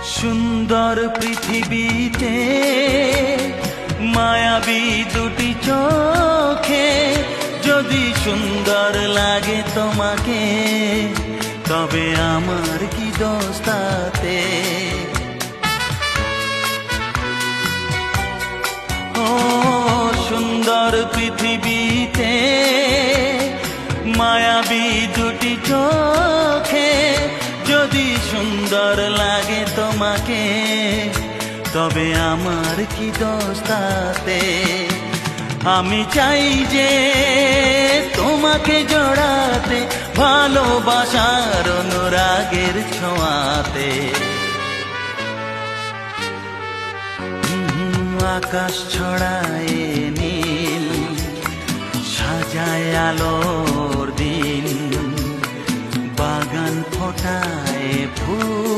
সুন্দর পৃথিবীতে মায়াবী দুটি চোখে যদি সুন্দর লাগে তোমাকে, তবে আমার কি দোষ তাতে? ও সুন্দর পৃথিবীতে মায়াবী দুটি চোখে যদি সুন্দর লাগে তোমাকে, তবে আমার কি দোষ তাতে? আমি চাই যে তোমাকে জড়াতে, ভালোবাসার অনুরাগের ছোঁয়াতে। আকাশ ছড়ায় নীল, সাজায় আলোর দিন, বাগান ফোটায় ফুল,